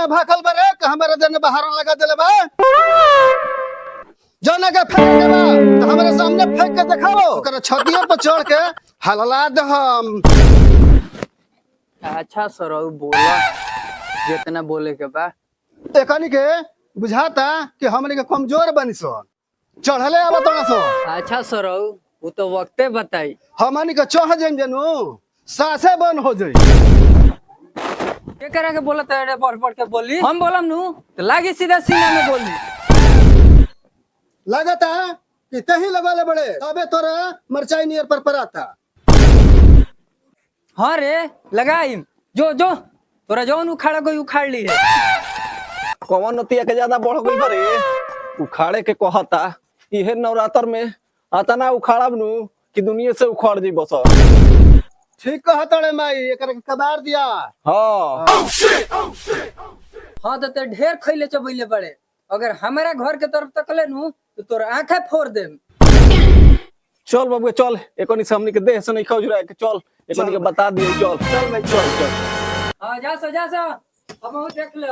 क्या भाखल बरे हमारे देने बाहर लगा दिले बा जो ना के फेंक के बा तो हमारे सामने फेंक के दिखाओ ओकर छतिया पर चढ़ के हलला दे हम। अच्छा सर बोला जितना बोले के बा एकनी के बुझाता कि हमनी के कमजोर बनी सो चढ़ले आवा तोड़ा सो। अच्छा सर वो तो वक्ते बताई हमनी के चढ़ जाइन जनू सासे बन हो जाई। के करा के बोला तेरे पढ़ पढ़ के बोली हम बोलम नु तो लागी सीधा सीना में बोली लगता कि तही लगले बड़े तबे तोरा मरचाई नियर पर पराता। हाँ रे लगाई जो जो तोरा जौन उखाड़ा कोई उखाड़ ली है कौन नतिया के ज्यादा बढ़ गई बरे उखाड़े के कहता इहे नवरात्र में आता ना उखाड़ा नु कि दुनिया से उखाड़ जी बस। ठीक कहता रे माई एकर के कबार दिया। हाँ हाँ तो ते ढेर खैले चबैले बड़े अगर हमारा घर के तरफ तकले नु तो तोर आंखें फोड़ देम। चल बाबू चल एकोनी सामने के देह से नहीं खौजुरा के चल एकोनी के बता दिए चल चल भाई चल चल। हाँ जा सो अब हम देख ले।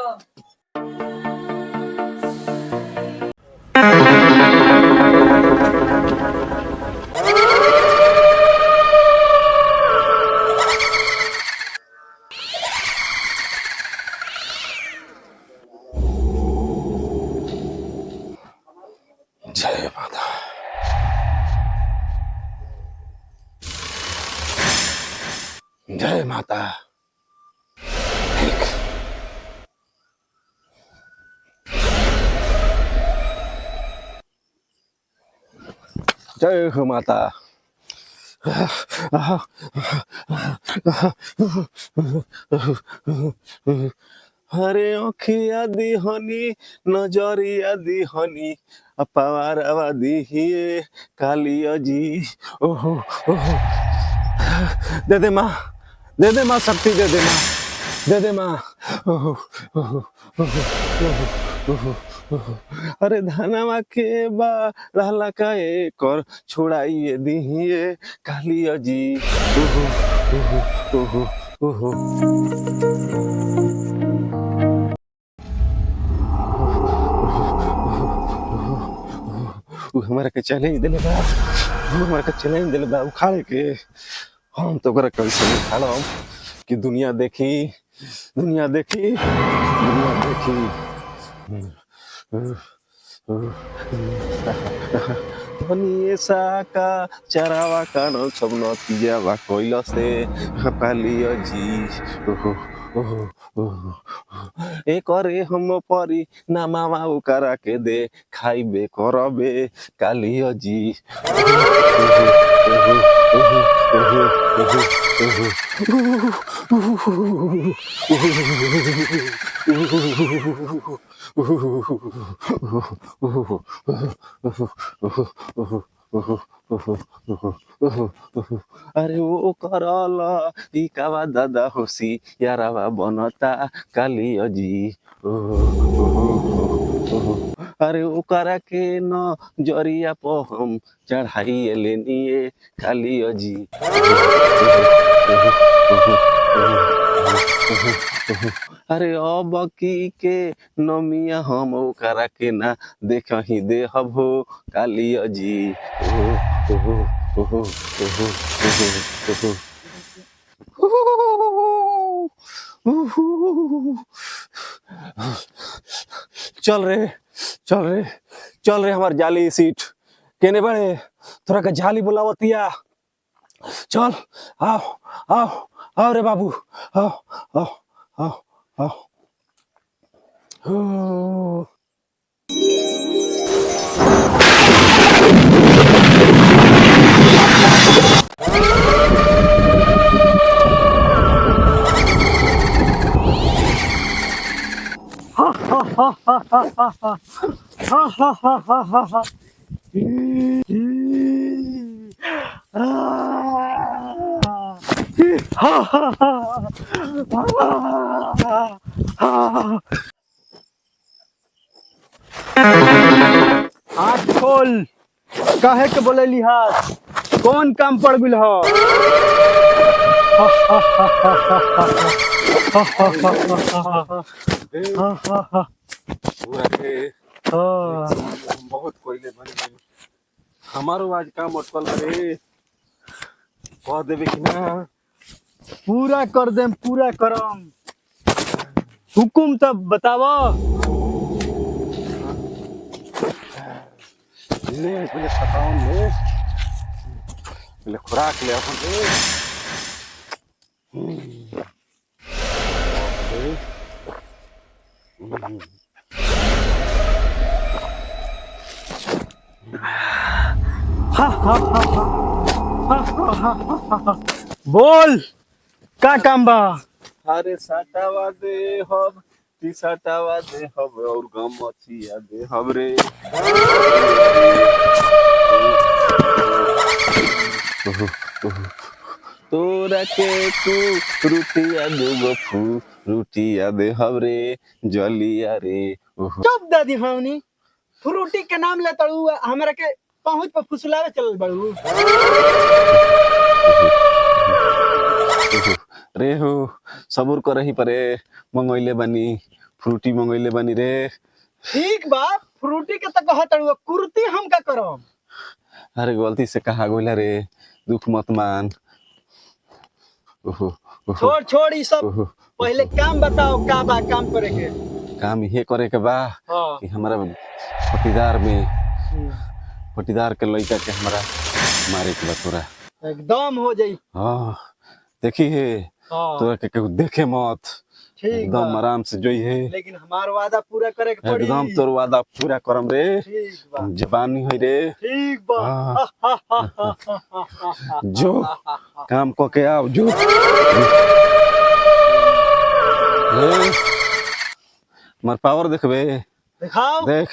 जय माता जय माता। जय हो माता। हरे अखिया दिहनी नजरिया दिहनी पवारवा दिहिए कालिया जी। ओहो ओहो दे दे माँ शक्ति दे दे माँ दे दे माँ। ओहो ओहो ओहो ओहो अरे धनवा के बा रहला का कर छोड़ाइए दिहिए कालिया जी। ओहो ओहो ओहो ओहो हमारा के चैलेंज दिले बा हमारा के चैलेंज दिले बा उखाड़े के हम तो करे कैसे निकालो कि दुनिया देखी दुनिया देखी दुनिया देखी। धनिए साका चरावा कानो सब नतियावा कोइला से कालिया जी। ओहो ओहो ओहो ए करे हम परी नामावा उकारा के दे खाइबे करबे कालिया जी। अरे वो करला ई कावा दादा होसी यारावा बनता कालिया जी। अरे ओकरा के न जरिया पर हम चढ़ाई लेनिए कालिया जी। अरे अब की के नमिया हम ओकरा के ना देख ही दे हबो कालिया जी। ओहो ओहो ओहो ओहो चल रे चल रे चल रे हमार जाली सीट केने बड़े थोड़ा का जाली बुलावतिया चल आओ आओ आओ रे बाबू आओ आओ आओ आओ। हाथ खोल काहे के बोले लिहाज कौन काम पड़ गइल ह। हाँ हाँ हाँ पूरा के हाँ बहुत कोयले बन गए हमारो आज काम अटकल रे कह देबे कि ना पूरा कर देम पूरा करम हुकुम तब बतावा ले पहले खताओ ले पहले खुराक ले अपन ले बोल का काम बा अरे साटावा दे हब ती साटावा दे हब और गम मछिया दे हब रे तोरा के तू रुटिया दूगो फू रुटिया दे हब रे जलिया रे चुप दादी हमनी फ्रूटी के नाम ले तड़ू हमरा के पहुंच पर फुसलावे चल बड़ू रे हो सबूर करही परे मंगोइले बानी फ्रूटी मंगोइले बानी रे ठीक बा फ्रूटी के तो कह तड़ू कुर्ती हम का करम अरे गलती से कहा गोला रे दुख मत मान ओहो ओहो छोड़ छोड़ ई सब ओहो पहले काम बताओ का बा काम करे के काम ये करे के बा हाँ कि हमारा पटीदार के लड़का के हमारा मारे के बा तोरा एकदम हो जाई हाँ देखी है हाँ तोरा के केहू देखे मत ठीक एकदम बा आराम से जोई है लेकिन हमार वादा पूरा करे के पड़ी एकदम तोर वादा पूरा करम रे ठीक बा जवानी है रे ठीक बा हाँ। जो काम को के आओ जो मार पावर देखबे दिखाओ देख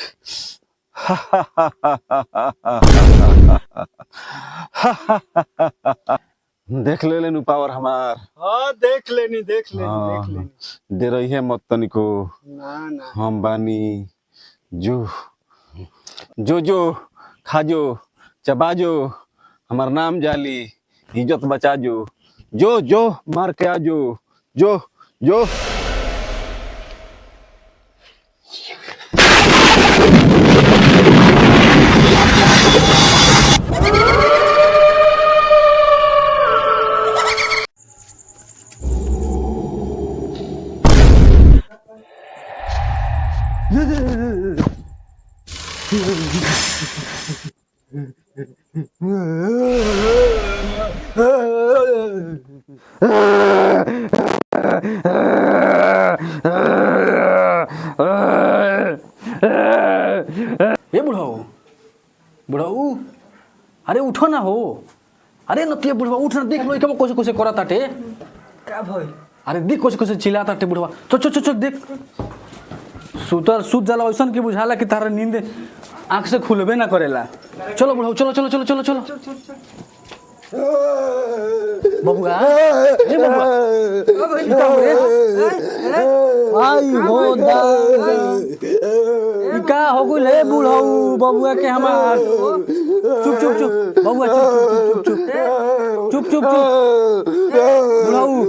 देख ले लेनु पावर हमार हाँ देख लेनी देख लेनी हाँ, देख लेनी दे रही है मत तनिको ना ना हम बानी जो जो जो खाजो चबाजो हमार नाम जाली इज्जत बचा जो जो मार के आजो जो जो ये बुढ़ाऊ बुढ़ाऊ अरे उठो ना हो अरे नतिया बुढ़वा उठ ना देख लो कब कोसे कोसे करा ताटे का भाई अरे देख कोसे कोसे चिल्ला ताटे बुढ़वा चो चो चो चो देख सुतर सुत जाला वैसन की बुझाला कि तारा नींद आंख से खुलबे ना करेला चलो बुढ़ाऊ चलो चलो चलो चलो चलो बबुआ ए बबुआ ई का हो रे आई हो दा ई का हो गइल हे बुढ़ाऊ बबुआ के हमार चुप चुप चुप बबुआ चुप चुप चुप चुप चुप बुढ़ाऊ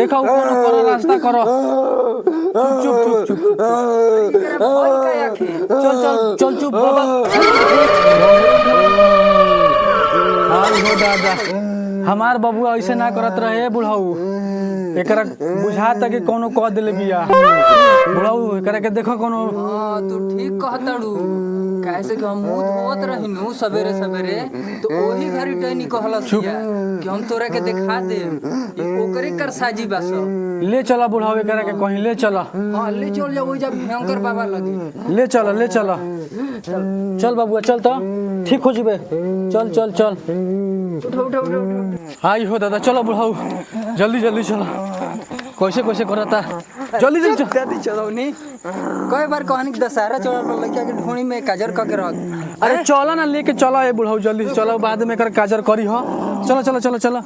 देखो कोनो कोनो रास्ता करो चुप चुप चुप चुप चल चल चल चुप बाबा आई हो दादा हमार बबुआ ऐसे ना करत रहे बुढ़ाऊ एकरा बुझाता कि कोनो कह देले बिया बुढ़ाऊ एकरा के देखो कोनो हाँ तू ठीक कहतड़ू कैसे कि हम मुंह धोत रहिनु सवेरे सवेरे तो ओही घरी टैनी कहलस कि हम तोरा के दिखा दे ई ओकरे कर साजी बास ले चला बुढ़ाऊ एकरा के कहीं ले चला हां ले चल जा ओई जब भयंकर बाबा लगे ले चला ले चला चल बबुआ चल तो ठीक हो जबे चल चल चल उठ उठ उठ उठ आई हो दादा चलो बुढ़ाऊ जल्दी जल्दी चलो कैसे कैसे करता जल्दी जल्दी चल दादी चलौनी कई बार कहानी के दशहरा चलल लड़का के ढोणी में काजर क के रख अरे चला ना लेके चला ए बुढ़ाऊ जल्दी से चलो बाद में कर काजर करी हो चलो चलो चलो चलो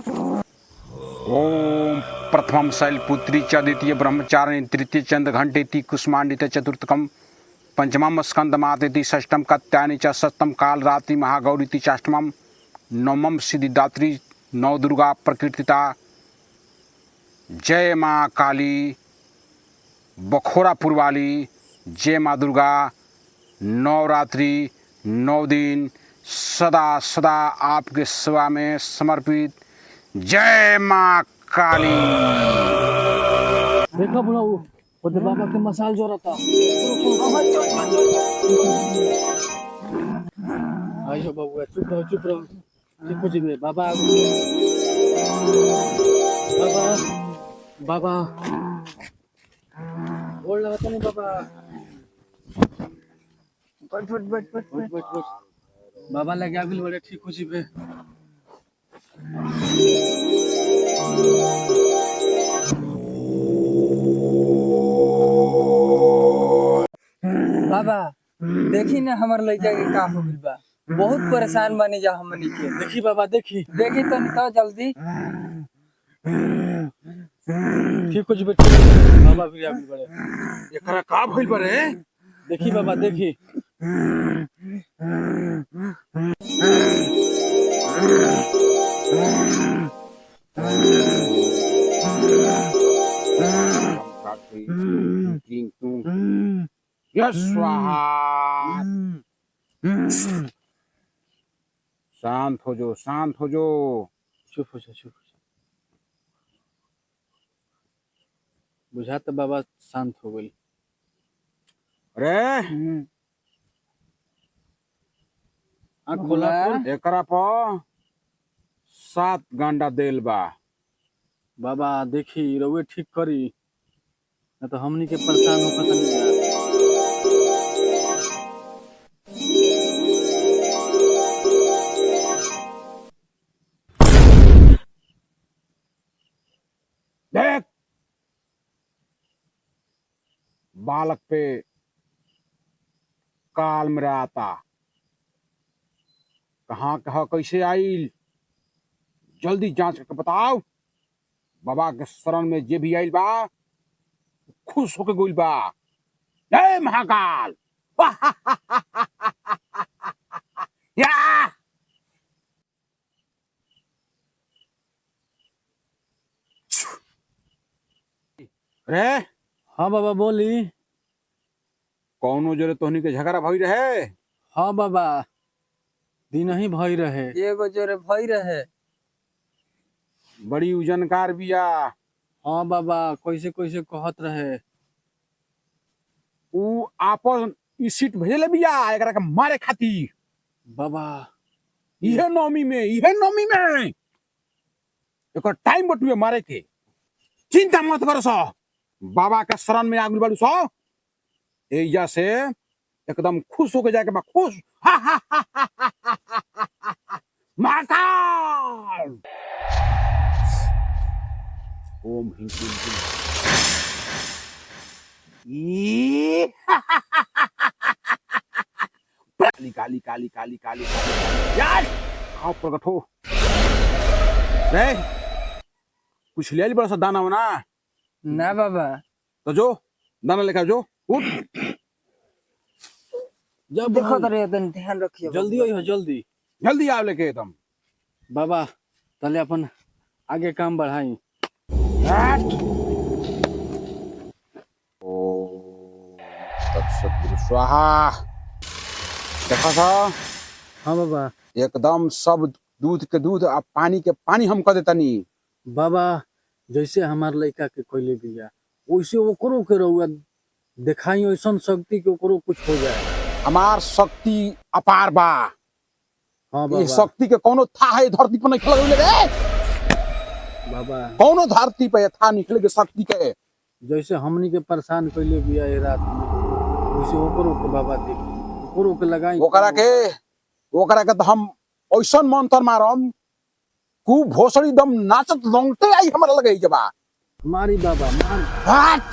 ओम प्रथमं शैलपुत्री च द्वितीय ब्रह्मचारिणी तृतीय चंद्र घंटेति कुष्मांडित चतुर्थकम पंचमम स्कंदमातेति षष्ठम कत्यानि च सप्तम कालरात्रि महागौरीति चाष्टमम नवमम सिद्धिदात्री नव दुर्गा प्रकीर्तिता जय माँ काली बखोरापुर वाली जय माँ दुर्गा नवरात्रि 9 दिन सदा सदा आपके सेवा में समर्पित। जय माँ काली। देखा बुलाऊ ओदे बाबा के मसाल जो रहता आइयो बाबू चुप रहो कुछ भी बाबा बाबा बाबा बोल लगाता नहीं बाबा बट बाबा लगे आगे बड़े ठीक हो जीवे बाबा देखी ना हमार लड़का के का हो गइल बा, बहुत परेशान बनी जा हमनी के। देखी बाबा देखी तनी तो जल्दी। ठीक हो जीवे बाबा भी आगे बड़े एकरा का भइल बारे? देखी बाबा देखी यस स्वाहा। शांत हो जो चुप हो जा बुझा तो बाबा शांत हो गई। अरे आँख खोला खोल। एकरा पर 7 गांडा देल बा। बाबा देखी रउए ठीक करी ना तो हमनी के परेशान होकर तनी जा। देख बालक पे काल मेरा आता कहाँ कैसे आइल, जल्दी जांच करके बताओ। बाबा के शरण में जे भी आइल बा खुश होके गोइल बा। जय महाकाल। या रे हाँ बाबा बोली। कौनो जरे तोहनी के झगड़ा भई रहे? हाँ बाबा दिन ही भई रहे। एगो जोरे भई रहे। बड़ी उजनकार बिया। हाँ बाबा कैसे कैसे कहत रहे। ऊ आपन ई सीट भेजले बिया एकरा के मारे खातिर। बाबा इहे नौमी में एकर टाइम बटुए मारे के। चिंता मत करो सो, बाबा के शरण में आगुल बाड़ू सो। एजा से एकदम खुश होके जाके बा खुश। महाकाल। ओम ह्रीं क्लीं ई काली काली काली काली यार आओ प्रकट हो रे। कुछ ले बड़ा सा दाना हो ना बाबा। तो जो दाना लेकर जो उठ। जब देखो तो रे तनी ध्यान रखियो। जल्दी आई हो जल्दी। जल्दी आओ लेके तुम। बाबा तले अपन आगे काम बढ़ाई। ओम तत्सत स्वाहा। देखा था हाँ बाबा एकदम सब दूध के दूध और पानी के पानी हम कर देतनी। बाबा जैसे हमार लड़का के कोयले बिया वैसे ओकरो के रहुआ दिखाई ऐसा शक्ति के ओकरो कुछ हो जाए। हमार शक्ति अपार बा। हाँ ये बाबा शक्ति के कोनो था है धरती पर नहीं खेल रे। बाबा कोनो धरती पे था निकले के शक्ति के। जैसे हमनी के परेशान कैले बिया ये रात में वैसे ओकरो के बाबा देखी ओकरो के लगाई। ओकरा के तो हम ऐसा मंत्र मारम कु भोसड़ी दम नाचत लंगटे आई हमरा लगे के बा। मारी बाबा मार। हट।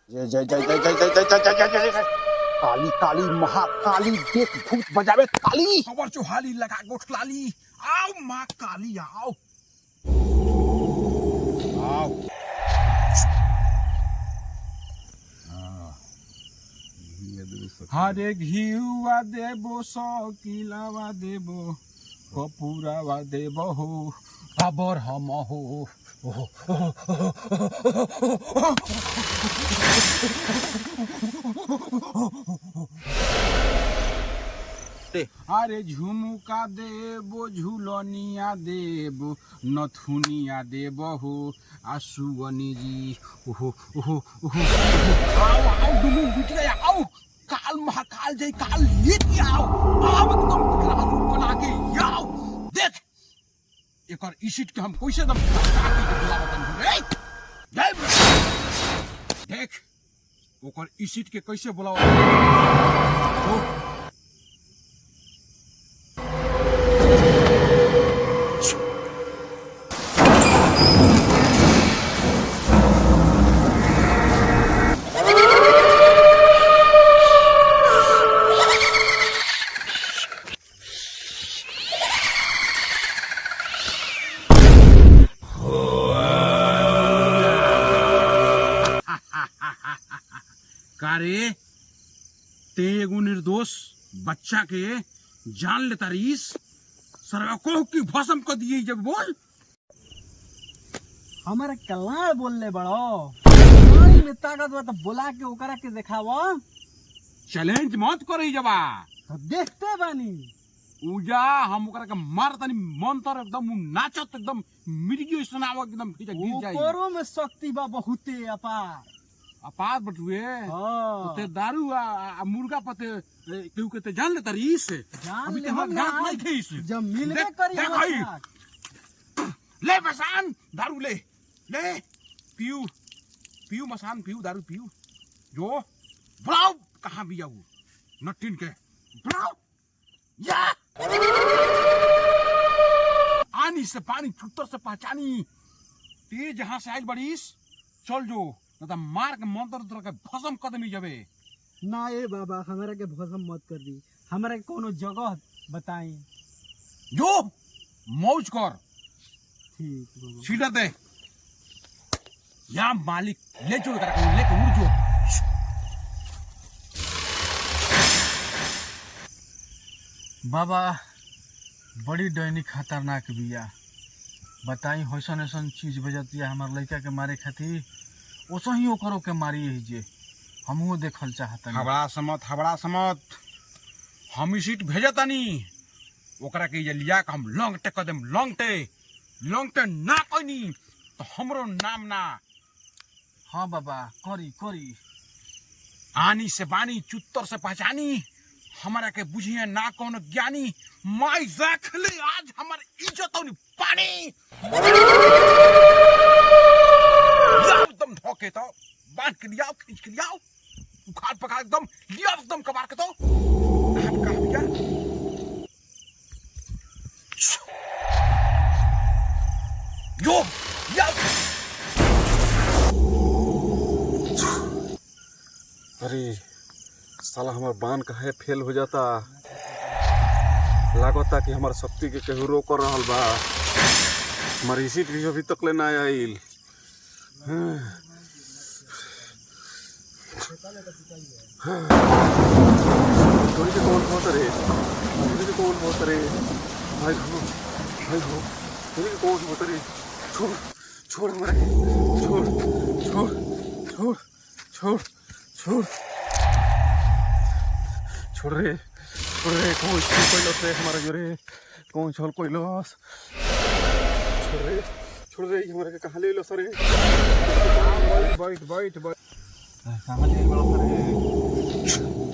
जय जय जय जय जय जय जय जय जय जय काली काली महाकाली देख भूत बजावे काली खबर चुहाली लगा गोठलाली। आओ माँ काली आओ आओ। हरे घिउआ देबो 100 किलावा देबो कपूरावा देबहु अबर हम हो अरे झुमुका देबो झुलनिया देबो नथुनिया देबहु आसुगनी जी ओहो ओहो ओहो आओ आओ दुमु बिट गया आओ काल महाकाल जय काल लेके आओ आओ एकदम विकराल रूप बना के आओ देख एक और इशिट के हम कैसे दम देख ओकर इशिट के कैसे बुलाओ कारे ते एगो निर्दोष बच्चा के जान लेता रीस सरवा को की भस्म कर दिए जब बोल हमारा कलाड़ बोलने बड़ो पानी में ताकत बा तो बुला के ओकरा के दिखावा चैलेंज मत करी जबा तो देखते बानी उजा हम ओकरा के मार तनी मंत्र एकदम नाचत एकदम मिर्गी सुनाव एकदम गिर जाई ओकरो में शक्ति बा बहुते अपार अपार बटुए हाँ। ते दारू आ मुर्गा पते केहू के ते जान लेता रीस अभी ते हम जान नहीं खीस जब मिलबे करी देख हमारे भाई। साथ। ले मसान दारू ले ले पियो पियो मसान पियो दारू पियो जो बुलाओ कहाँ भी जाऊ नटिन के बुलाओ या आनी से पानी छुट्टर से पहचानी ते जहाँ से आई बड़ीस चल जो न तो मार के मंत्र उतर के भस्म कदमी जबे ना ए बाबा हमारा के भस्म मत कर दी हमारा के कोनो जगह बताई जो मौज कर ठीक बाबा सीधा दे या मालिक ले जो इधर लेके उड़ जो बाबा बड़ी डैनी खतरनाक बिया बताई होसन ऐसन चीज बजतिया हमार लड़का के मारे खातिर ओसो ही ओकरो के मारी है जे हमहू देखल चाहतनी हबड़ा समत हम ई सीट भेजतानी ओकरा के ये लिया के हम लंगटे कदम लंगटे ना कोनी तो हमरो नाम ना हाँ बाबा करी करी आनी से बानी चुत्तर से पहचानी हमारा के बुझिए ना कौन ज्ञानी माई रखले आज हमार इज्जत होनी पानी एकदम धोके तो बांध के लियाओ खींच के लियाओ उखाड़ पखाड़ एकदम लिया एकदम कबार के तो कहाँ भैया जो लिया अरे साला हमार बान काहे फेल हो जाता लागता कि हमार शक्ति के केहू रोक रहल बा हमार इसी भी अभी तक ले ना आइल थोड़ी से कौन होता रे थोड़ी से कौन होता रे भाई हो थोड़ी से कौन होता रे छोड़ छोड़ हमारे छोड़ छोड़ छोड़ छोड़ छोड़ छोड़ रे कौन छल कोइलस रे हमारा जो रे कौन छल कोइलस छोड़ रे हमारे के कहाँ ले लो सरे बैठ कहाँ ले लो सरे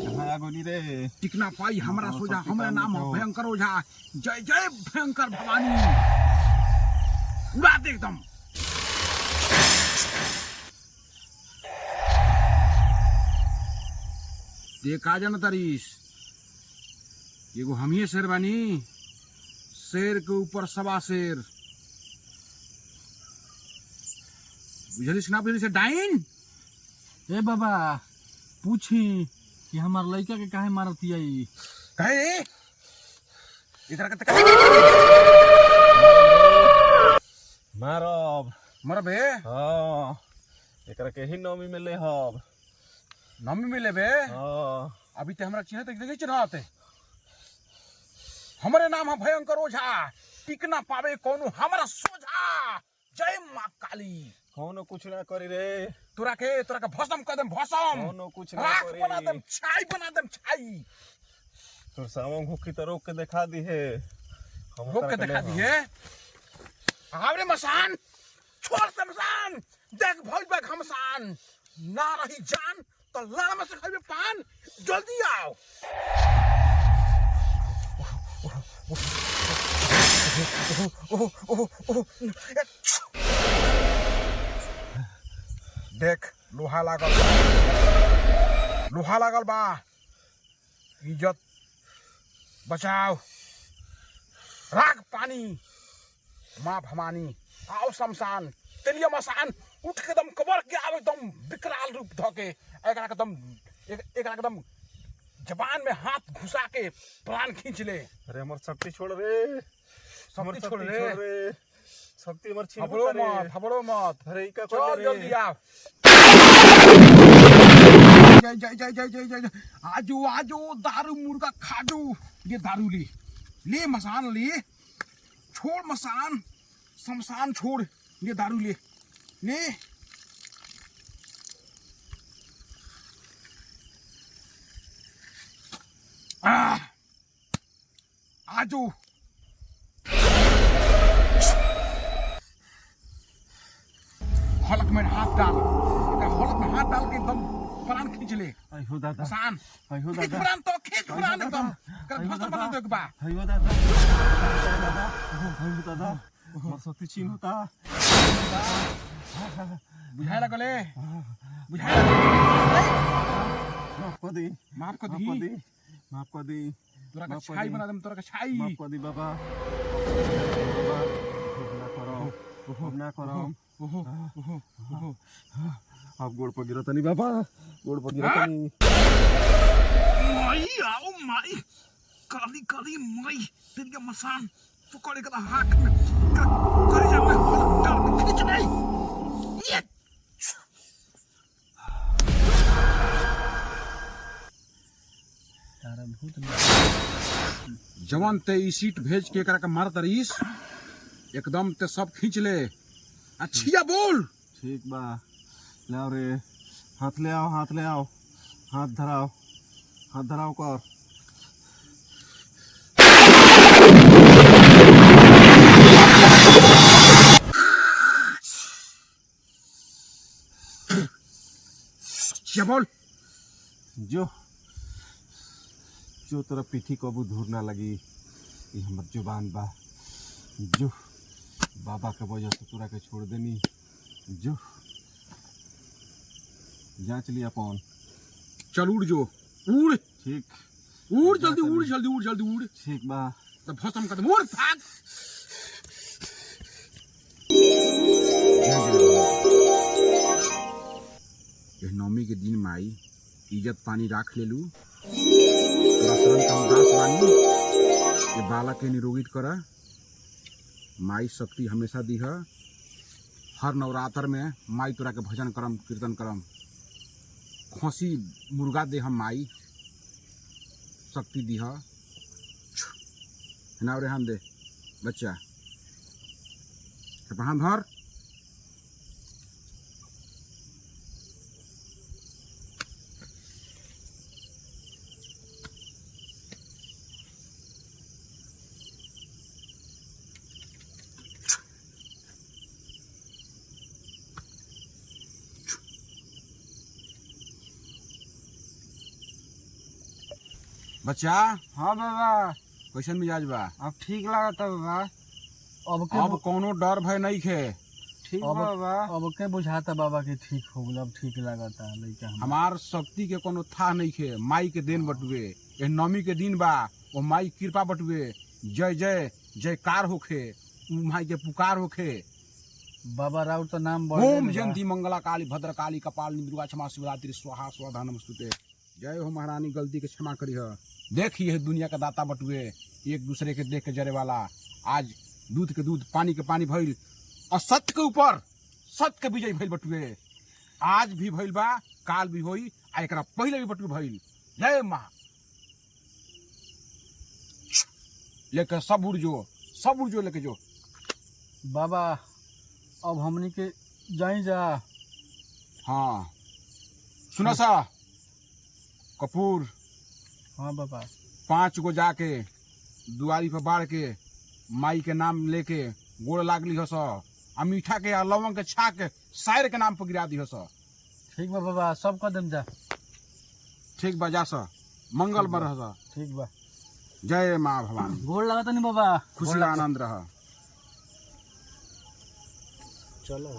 कहाँ आगोनी रे टिकना पाई हमारा सोजा हमारा नाम है भयंकर ओझा जय जय भयंकर भवानी उड़ा दे एकदम देख आ जाना तारीस एगो हमिये शेर बानी शेर के ऊपर सवा शेर बुझलिस ना बुझलिस डाइन ए बाबा पूछी कि हमार लड़का के काहे मारतिया ई कहे इधर के मारब मरबे हाँ एकरा के ही नौमी में ले हब नमी मिले बे हाँ अभी ते हमरा चिन्ह तक देखे चिन्हते हमारे नाम है भयंकर ओझा, टिक ना पावे कोनो हमारा सोझा। जय माँ काली। कौनो कुछ ना करी रे, तोरा के भस्म कर देम, भस्म कौनो कुछ ना राख करी। बना देम, छाई बना देम, छाई तो सावन भूखी तो रोक के दिखा दी है, हम रोक के दिखा दिए। आवरे मसान, छोड़ शमशान, देख भौज बा घमसान। ना रही जान तो लड़ में से खइबे पान, जल्दी आओ। देख लोहा लागल बा, लोहा लागल बा। इज्जत बचाओ, राख पानी, माँ भवानी। आओ शमशान, तेलिया मसान, उठ के दम कबर के आवे एकदम विकराल रूप धके। एकरा के दम जबान में हाथ घुसा के प्राण खींच ले। अरे हमर शक्ति छोड़ रे, शक्ति छोड़ रे, शक्ति हमर छीन हबड़ो मत, हबड़ो मत। अरे का चल जल्दी आओ। जय जय जय जय जय जय। आजो आजो दारू मुर्गा खाजो। ये दारू ले, ले मसान ले, छोड़ मसान, शमशान छोड़, ये दारू ले, ले। आजो हलक में हाथ डाल, हलक में हाथ डाल के एकदम प्राण खींच ले। अयो दादा, मसान अयो खींच दादा, प्राण, तो खींच प्राण एकदम, कर भस्म बना दे एक बार। अयो दादा, अयो दादा, हमर शक्ति छीन होता। बुझाए लगले, बुझाए लगले। माफ कर दी, माफ कर माफ दी, कर दी, माफ कर दी, तोरा का माफ कर छाई दी। बना दे, तोरा का छाई। माफ कर दी बाबा, बाबा ना करो, आप गोड़ पर गिरा तनी बाबा, गोड़ पर गिरा तनी। माई आओ माई, काली काली माई, तेरी मसान पकड़ के हाथ में कर जा, मैं डाल के खींच नहीं। ये जवान ते ई सीट भेज के एकरा के मार तरीस, एकदम ते सब खींच ले। अच्छिया बोल। ठीक बा, लाओ रे, हाथ ले आओ, हाथ ले आओ, हाथ धराओ, हाथ धराओ कर। अच्छिया बोल। जो तोरा पीठी कबू धूर ना लगी, ये हमर जुबान बा। जो बाबा के वजह से तोरा के छोड़ देनी, जो जांच लिया कौन। चल उड़ जो, उड़ ठीक, उड़ जल्दी, उड़ जल्दी, उड़ जल्दी, उड़। ठीक बा। तब भस्म कर दे, उड़ भाग। यह नौमी के दिन माई इज्जत पानी राख ले लू, तोरा शरण का उदास बानी, ये बालक के निरोगित करा। माई शक्ति हमेशा दी है। हर नवरात्र में माई तोरा के भजन करम, कीर्तन करम, खोसी मुर्गा दे हम माई, शक्ति दी है। नाव रेहान दे बच्चा, हाथ धर। बच्चा, हाँ बाबा, कैसन मिजाज बा? अब ठीक लागता बाबा। अब कोनो डर भय नहीं खे। ठीक बाबा, अब के बुझाता बाबा के ठीक हो गल, अब ठीक लागता लइका। हमार शक्ति के कोनो था नहीं खे, माई के देन बटुए। ये नवमी के दिन बा, वो माई कृपा बटुए। जय जय जयकार होखे, माई के पुकार होखे। बाबा राउत तो नाम ओम जयंती मंगला काली भद्र काली कपालिनी दुर्गा क्षमा शिवरात्रि स्वाहा स्वधा नमस्तुते। जय हो महारानी, गलती के क्षमा करी है। देखिए है दुनिया का दाता बटुए, एक दूसरे के देख के जरे वाला। आज दूध के दूध, पानी के पानी भइल, और सत्य के ऊपर सत्य के विजय भइल बटुए। आज भी भइल बा, काल भी होई, आ एकरा पहले भी बटुए भइल। जय माँ। लेकर सब उड़ जो लेके जो। बाबा अब हमनी के जाई जा। हाँ सुना सा कपूर, हाँ बाबा। 5 गो जाके दुआरी पर बाढ़ के माई के नाम लेके गोड़ लागली हस, आ मीठा के आ लवंग के छा के शायर के नाम पर गिरा दी हस। ठीक बा बाबा, सब कदम जा। ठीक बा, जा सा मंगल में रह। ठीक बा। जय माँ भवानी। गोड़ लगा तनी बाबा। खुशी आनंद रह। चलो।